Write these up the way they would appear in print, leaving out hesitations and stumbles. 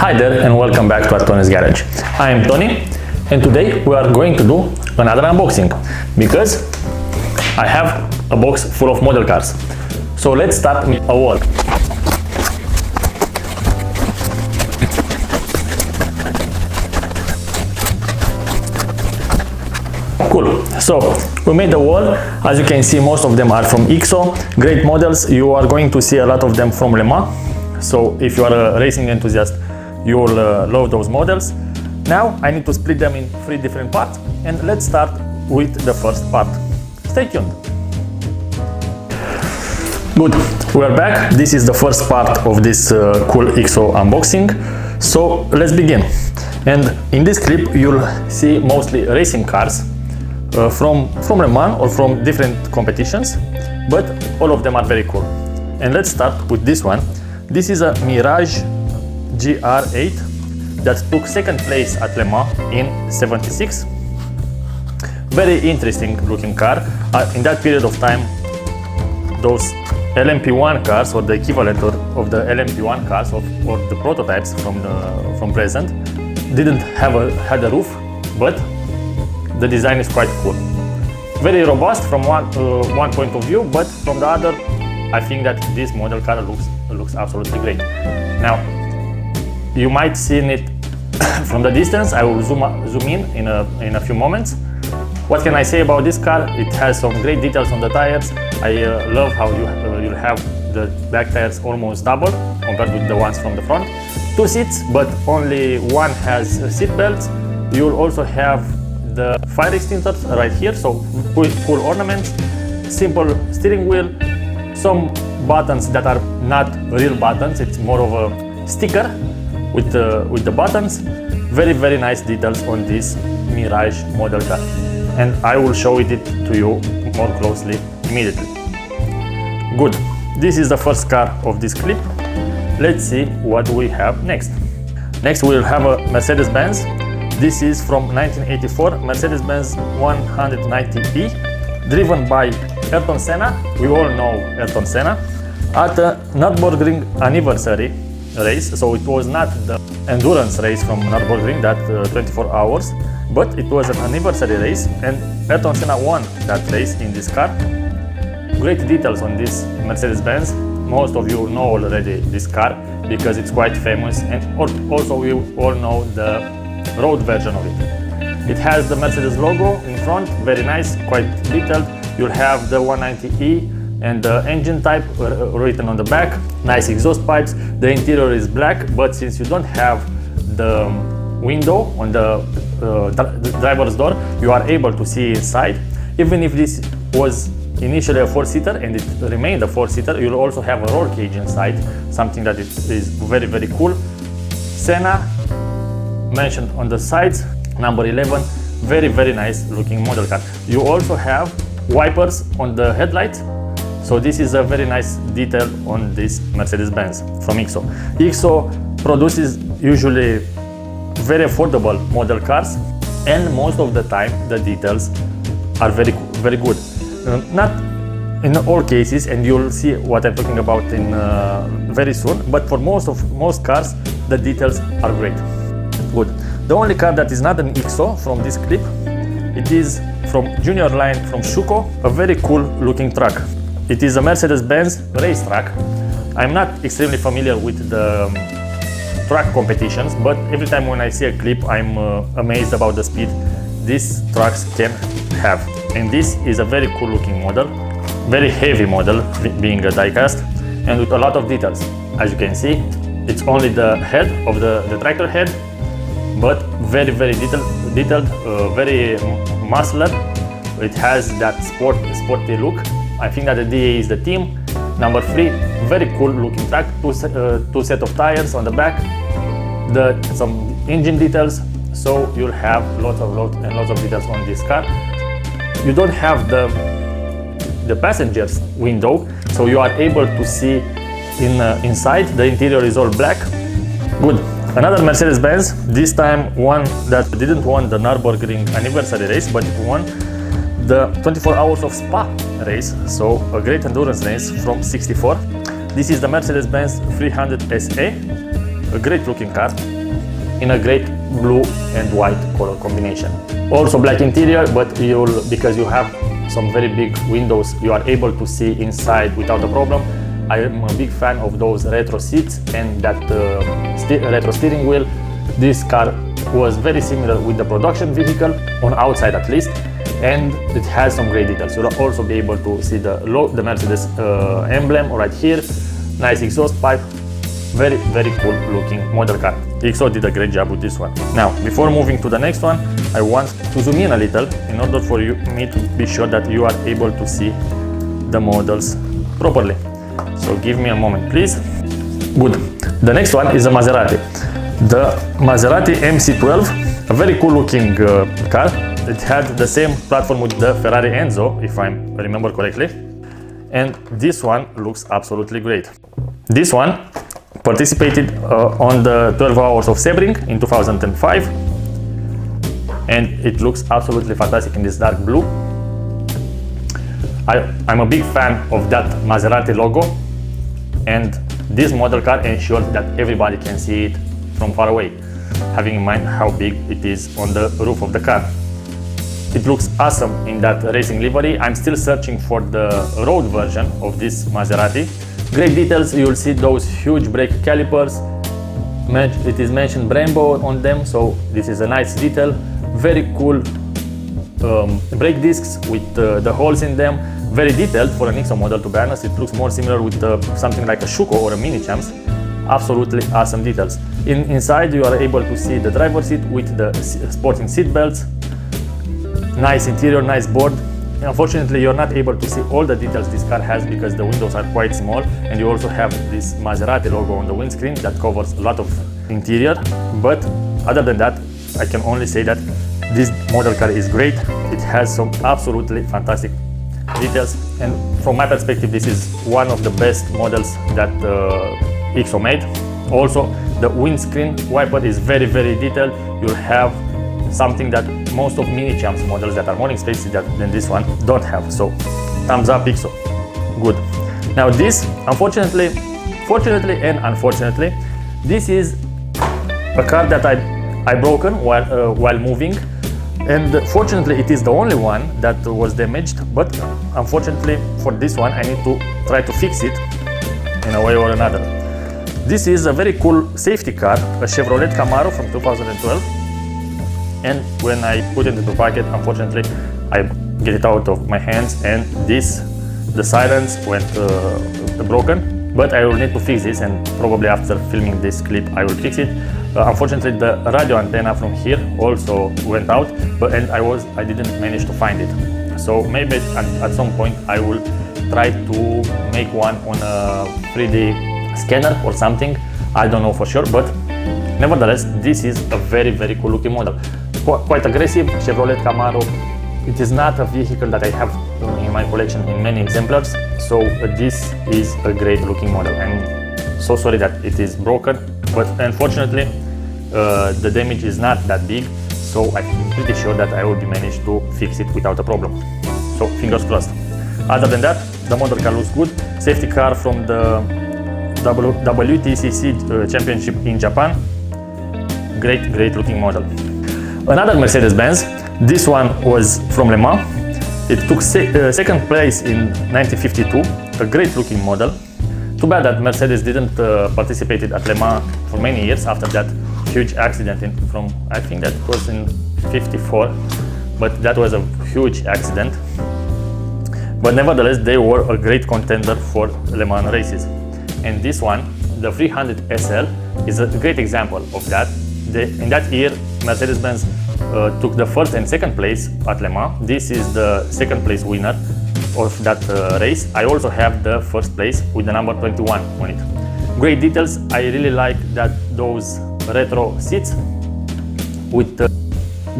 Hi there and welcome back to Toni's Garage. I am Toni and today we are going to do another unboxing because I have a box full of model cars. So let's start with a wall. Cool. So we made the wall. As you can see, most of them are from IXO. Great models. You are going to see a lot of them from Le Mans. So if you are a racing enthusiast, you will love those models. Now I need to split them in 3 different parts, and let's start with the first part. Stay tuned. Good, we are back. This is the first part of this cool IXO unboxing. So let's begin. And in this clip you'll see mostly racing cars from Le Mans or from different competitions, but all of them are very cool. And let's start with this one. This is a Mirage GR8 that took second place at Le Mans in '76. Very interesting looking car. In that period of time, those LMP1 cars, or the equivalent of the LMP1 cars, or the prototypes from present, didn't had a roof, but the design is quite cool. Very robust from one point of view, but from the other, I think that this model car looks absolutely great. Now, you might see it from the distance. I will zoom in a few moments. What can I say about this car? It has some great details on the tires. I love how you'll have the back tires almost double compared with the ones from the front. 2 seats, but only one has seat belts. You'll also have the fire extinguishers right here, so cool ornaments, simple steering wheel, some buttons that are not real buttons, it's more of a sticker with the buttons. Very nice details on this Mirage model car, and I will show it to you more closely immediately. Good, this is the first car of this clip. Let's see what we have next. Next we'll have a Mercedes-Benz. This is from 1984 Mercedes-Benz 190E, driven by Ayrton Senna. We all know Ayrton Senna, at a Nurburgring anniversary race. So it was not the endurance race from Nurburgring, that 24 hours, but it was an anniversary race, and Ayrton Senna won that race in this car. Great details on this Mercedes-Benz. Most of you know already this car because it's quite famous, and also we all know the road version of it. It has the Mercedes logo in front, very nice, quite detailed. You'll have the 190E and the engine type written on the back. Nice exhaust pipes. The interior is black, but since you don't have the window on the driver's door, you are able to see inside. Even if this was initially a 4-seater and it remained a 4-seater, you'll also have a roll cage inside, something that is very cool. Senna mentioned on the sides, number 11, very nice looking model car. You also have wipers on the headlights, so this is a very nice detail on this Mercedes-Benz from IXO. IXO produces usually very affordable model cars, and most of the time the details are very good. Not in all cases, and you'll see what I'm talking about in very soon, but for most cars the details are great. Good. The only car that is not an IXO from this clip, it is from junior line from Schuko, a very cool looking truck. It is a Mercedes-Benz race truck. I'm not extremely familiar with the truck competitions, but every time when I see a clip, I'm amazed about the speed these trucks can have. And this is a very cool looking model, very heavy model, being a die-cast, and with a lot of details. As you can see, it's only the head of the tractor head, but very detailed, very muscular. It has that sporty look. I think that the DA is the team. Number 3, very cool looking truck. Two set of tires on the back, some engine details. So you'll have lots of details on this car. You don't have the passenger's window, so you are able to see inside. The interior is all black. Good. Another Mercedes-Benz, this time one that didn't won the Nurburgring anniversary race, but won the 24 hours of Spa race, so a great endurance race from '64. This is the Mercedes-Benz 300 SE, a great looking car. in a great blue and white color combination. Also black interior, but because you have some very big windows, you are able to see inside without a problem. I am a big fan of those retro seats and that retro steering wheel. This car was very similar with the production vehicle, on outside at least, and it has some great details. You'll also be able to see the Mercedes emblem right here. Nice exhaust pipe. Very, very cool looking model car. IXO did a great job with this one. Now, before moving to the next one, I want to zoom in a little in order for me to be sure that you are able to see the models properly. So give me a moment, please. Good. The next one is a Maserati. The Maserati MC12, a very cool looking car. It had the same platform with the Ferrari Enzo, if I remember correctly. And this one looks absolutely great. This one participated on the 12 Hours of Sebring in 2005. And it looks absolutely fantastic in this dark blue. I'm a big fan of that Maserati logo, and this model car ensures that everybody can see it from far away, having in mind how big it is on the roof of the car. It looks awesome in that racing livery. I'm still searching for the road version of this Maserati. Great details, you'll see those huge brake calipers. It is mentioned Brembo on them, so this is a nice detail. Very cool brake discs with the holes in them. Very detailed for an IXO model, to be honest. It looks more similar with something like a Schuko or a Mini Champs. Absolutely awesome details. Inside you are able to see the driver's seat with the sporting seat belts. Nice interior, nice board. Unfortunately, you're not able to see all the details this car has because the windows are quite small, and you also have this Maserati logo on the windscreen that covers a lot of interior. But other than that, I can only say that this model car is great. It has some absolutely fantastic details, and from my perspective, this is one of the best models that IXO made. Also, the windscreen wiper is very, very detailed. You'll have something that most of Mini Champs models that are more expensive than this one don't have. So, thumbs up IXO. Good. Now this, fortunately and unfortunately, this is a car that I broken while moving. And fortunately, it is the only one that was damaged, but unfortunately for this one, I need to try to fix it in a way or another. This is a very cool safety car, a Chevrolet Camaro from 2012. And when I put it into the pocket, unfortunately, I get it out of my hands, and the sirens went broken. But I will need to fix this, and probably after filming this clip, I will fix it. Unfortunately, the radio antenna from here also went out, and I didn't manage to find it. So maybe at some point I will try to make one on a 3D scanner or something. I don't know for sure, but nevertheless, this is a very, very cool looking model. Quite aggressive Chevrolet Camaro. It is not a vehicle that I have in my collection in many exemplars, so this is a great looking model. I'm so sorry that it is broken, but unfortunately the damage is not that big, so I'm pretty sure that I will be managed to fix it without a problem. So fingers crossed. Other than that, the model car looks good. Safety car from the WTCC championship in Japan. Great looking model. Another Mercedes-Benz. This one was from Le Mans. It took second place in 1952. A great looking model. Too bad that Mercedes didn't participate at Le Mans for many years after that huge accident I think that was in 54, but that was a huge accident. But nevertheless, they were a great contender for Le Mans races. And this one, the 300 SL, is a great example of that. In that year, Mercedes-Benz took the first and second place at Le Mans. This is the second place winner of that race. I also have the first place with the number 21 on it. Great details. I really like those retro seats with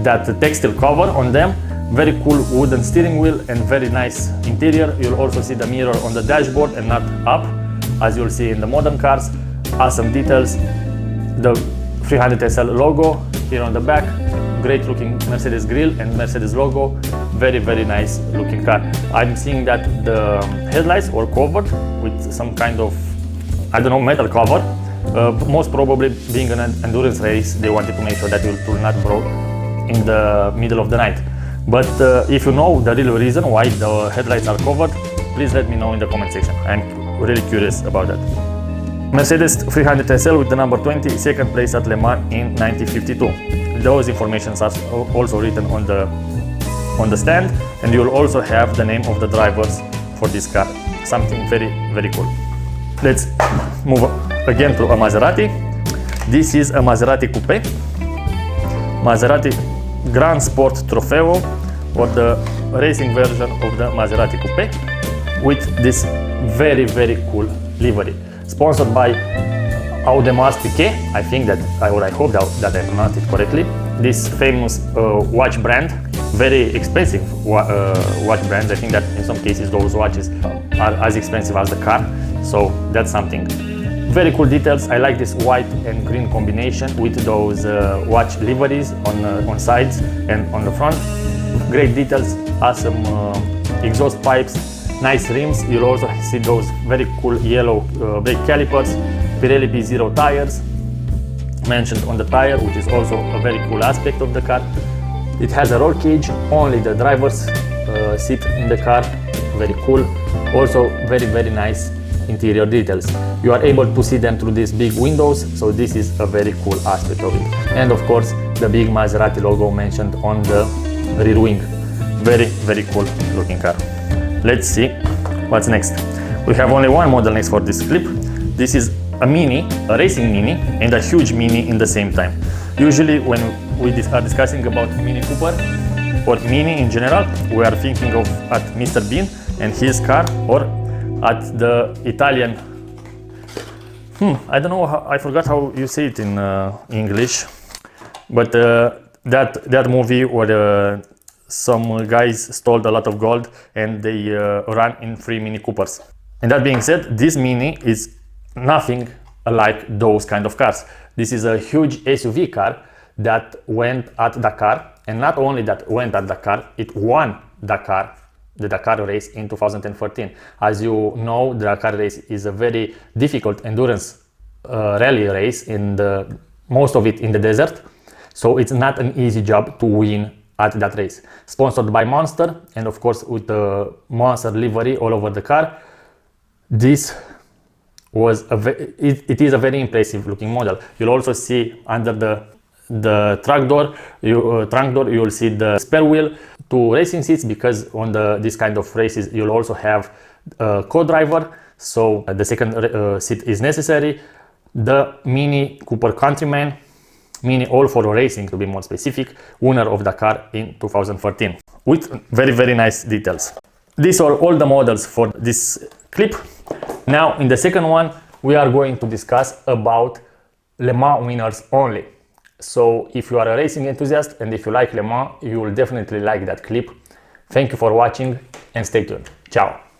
that textile cover on them. Very cool wooden steering wheel and very nice interior. You'll also see the mirror on the dashboard and not up, as you'll see in the modern cars. Awesome details. The 300 SL logo here on the back. Great looking Mercedes grille and Mercedes logo. Very nice looking car. I'm seeing that the headlights were covered with some kind of, I don't know, metal cover. Most probably, being an endurance race, they wanted to make sure that it will not broke in the middle of the night. But if you know the real reason why the headlights are covered, please let me know in the comment section. I'm really curious about that. Mercedes 300 SL with the number 20, second place at Le Mans in 1952. Those informations are also written on the stand, and you will also have the name of the drivers for this car. Something very, very cool. Let's move again to a Maserati. This is a Maserati Coupe, Maserati Grand Sport Trofeo, or the racing version of the Maserati Coupe, with this very, very cool livery. Sponsored by Audemars Piguet, I think that, or I hope that I pronounced it correctly. This famous watch brand, very expensive watch brands. I think that in some cases those watches are as expensive as the car, so that's something. Very cool details. I like this white and green combination with those watch liveries on sides and on the front. Great details, awesome exhaust pipes, nice rims. You'll also see those very cool yellow brake calipers, Pirelli P0 tires mentioned on the tire, which is also a very cool aspect of the car. It has a roll cage, only the driver's seat in the car, very cool. Also very, very nice interior details. You are able to see them through these big windows, so this is a very cool aspect of it. And of course, the big Maserati logo mentioned on the rear wing. Very, very cool looking car. Let's see what's next. We have only one model next for this clip. This is a Mini, a racing Mini, and a huge Mini in the same time. Usually when we are discussing about Mini Cooper or Mini in general, we are thinking of at Mr. Bean and his car, or at the Italian, I don't know how, I forgot how you say it in English, but that movie where some guys stole a lot of gold and they ran in 3 Mini Coopers. And that being said, this Mini is nothing like those kind of cars. This is a huge SUV car that went at Dakar, and not only that went at Dakar, it won Dakar, the Dakar race in 2013. As you know, the Dakar race is a very difficult endurance rally race, in most of it in the desert, so it's not an easy job to win at that race. Sponsored by Monster, and of course with the Monster livery all over the car. This was it is a very impressive looking model. You'll also see under the trunk door you will see the spare wheel, 2 racing seats, because on this kind of races you'll also have a co-driver, so the second seat is necessary. The Mini Cooper Countryman, Mini all for racing to be more specific, winner of Dakar in 2014, with very, very nice details. These are all the models for this clip. Now in the second one we are going to discuss about Le Mans winners only. So if you are a racing enthusiast and if you like Le Mans, you will definitely like that clip. Thank you for watching and stay tuned. Ciao!